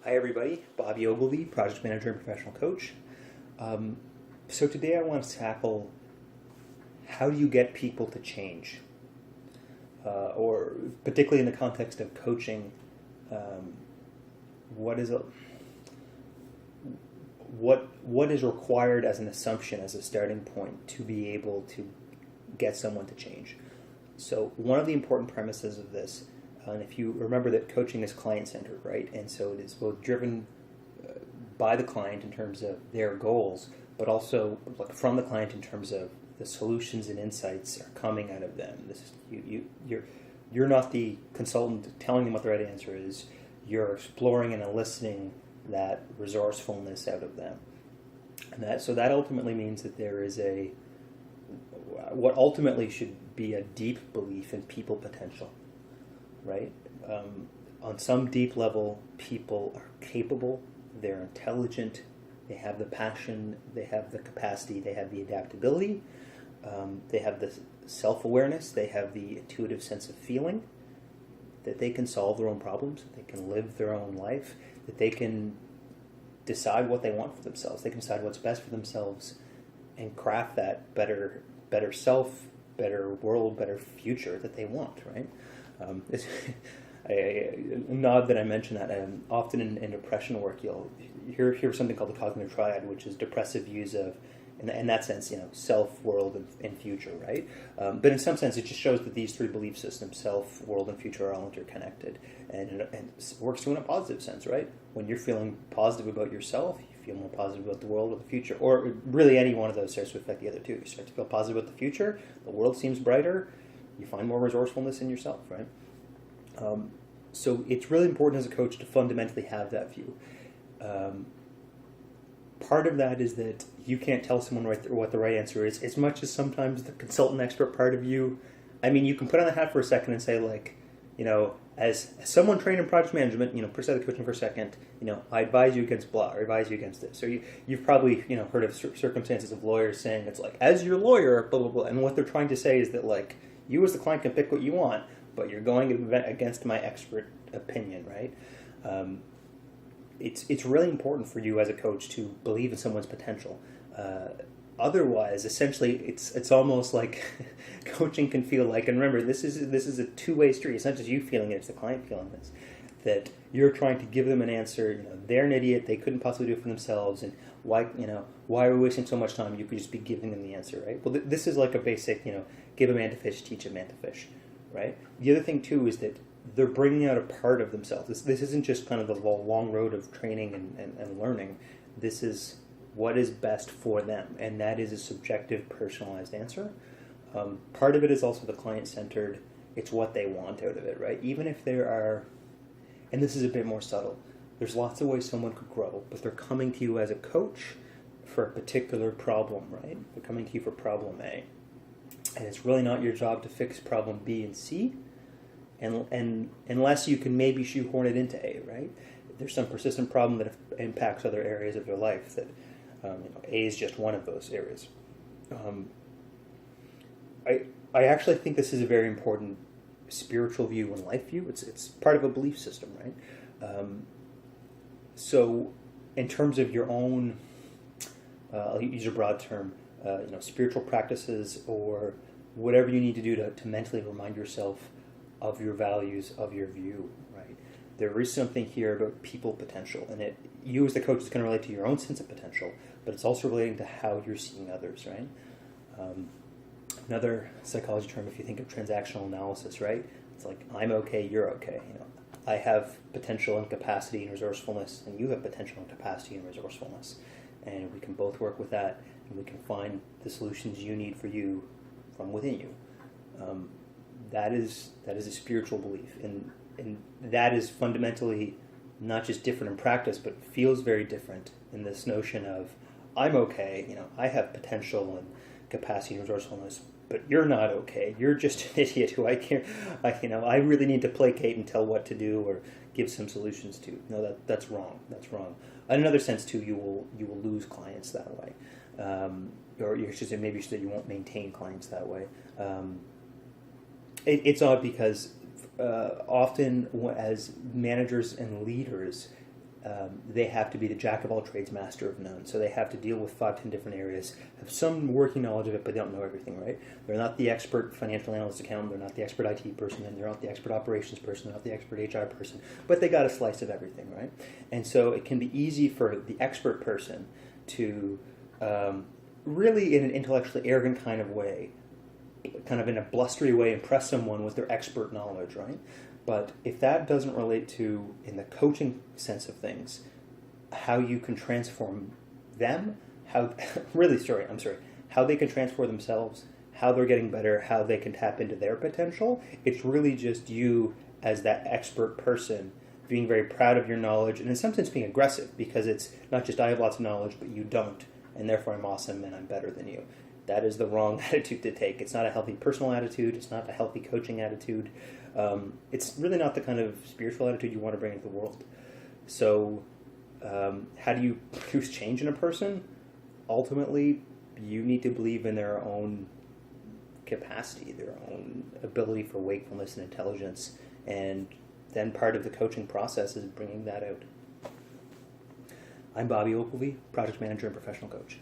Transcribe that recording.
Hi everybody, Bobby Ogilvy, Project Manager and Professional Coach. So today I want to tackle how do you get people to change? Or particularly in the context of coaching, what is required as an assumption, as a starting point to be able to get someone to change? So one of the important premises of this, and if you remember that coaching is client-centered, right? And so it is both driven by the client in terms of their goals, but also from the client in terms of the solutions and insights are coming out of them. This is, you're not the consultant telling them what the right answer is. You're exploring and eliciting that resourcefulness out of them. And that ultimately means that there is what ultimately should be a deep belief in people potential. Right? On some deep level, people are capable, they're intelligent, they have the passion, they have the capacity, they have the adaptability, they have the self-awareness, they have the intuitive sense of feeling, that they can solve their own problems, they can live their own life, that they can decide what they want for themselves, they can decide what's best for themselves and craft that better self, better world, better future that they want, right? A nod that I mentioned that often in depression work you'll hear something called the cognitive triad, which is depressive views of, in that sense, self, world, and future, right? But in some sense, it just shows that these three belief systems, self, world, and future, are all interconnected, and it works too in a positive sense, right? When you're feeling positive about yourself, you feel more positive about the world or the future, or really any one of those starts to affect the other two. You start to feel positive about the future, the world seems brighter, you find more resourcefulness in yourself, right? So it's really important as a coach to fundamentally have that view. Part of that is that you can't tell someone what the right answer is, as much as sometimes the consultant expert part of you, you can put on the hat for a second and say, as someone trained in project management, put aside the coaching for a second, I advise you against blah, or advise you against this. So you've probably, heard of circumstances of lawyers saying it's as your lawyer, blah, blah, blah. And what they're trying to say is that, you as the client can pick what you want, but you're going against my expert opinion, right? It's really important for you as a coach to believe in someone's potential. Otherwise, essentially, it's almost like coaching can feel like, and remember, this is a two-way street. It's not just you feeling it; it's the client feeling this. That you're trying to give them an answer. They're an idiot; they couldn't possibly do it for themselves, and why are we wasting so much time? You could just be giving them the answer, right? Well, this is like a basic, give a man to fish, teach a man to fish, right? The other thing too is that they're bringing out a part of themselves. This isn't just kind of the long road of training and learning. This is what is best for them, and that is a subjective, personalized answer. Part of it is also the client-centered. It's what they want out of it, right? Even if there are, and this is a bit more subtle, there's lots of ways someone could grow, but they're coming to you as a coach for a particular problem, right? They're coming to you for problem A. And it's really not your job to fix problem B and C, and unless you can maybe shoehorn it into A, right? There's some persistent problem that impacts other areas of their life that A is just one of those areas. I actually think this is a very important spiritual view and life view. It's part of a belief system, right? So in terms of your own, I'll use a broad term, spiritual practices or whatever you need to do to mentally remind yourself of your values, of your view, right? There is something here about people potential, and you as the coach is going to relate to your own sense of potential, but it's also relating to how you're seeing others, right? Another psychology term, if you think of transactional analysis, right? It's like, I'm okay, you're okay. I have potential and capacity and resourcefulness, and you have potential and capacity and resourcefulness. And we can both work with that, and we can find the solutions you need for you from within you. That is a spiritual belief, and that is fundamentally not just different in practice, but feels very different in this notion of, I'm okay, I have potential and capacity and resourcefulness, but you're not okay. You're just an idiot who I really need to placate and tell what to do or give some solutions to. No, that's wrong. That's wrong. In another sense too, you will lose clients that way, or you should say you won't maintain clients that way. It's odd because often as managers and leaders, they have to be the jack of all trades, master of none. So they have to deal with 5-10 different areas, have some working knowledge of it, but they don't know everything, right? They're not the expert financial analyst accountant, they're not the expert IT person, and they're not the expert operations person, they're not the expert HR person, but they got a slice of everything, right? And so it can be easy for the expert person to really, in an intellectually arrogant kind of way, kind of in a blustery way, impress someone with their expert knowledge, right? But if that doesn't relate to, in the coaching sense of things, how you can transform them, how they can transform themselves, how they're getting better, how they can tap into their potential, it's really just you as that expert person being very proud of your knowledge and in some sense being aggressive, because it's not just I have lots of knowledge, but you don't, and therefore I'm awesome and I'm better than you. That is the wrong attitude to take. It's not a healthy personal attitude. It's not a healthy coaching attitude. It's really not the kind of spiritual attitude you want to bring into the world. So how do you produce change in a person? Ultimately, you need to believe in their own capacity, their own ability for wakefulness and intelligence. And then part of the coaching process is bringing that out. I'm Bobby Ogilvy, Project Manager and Professional Coach.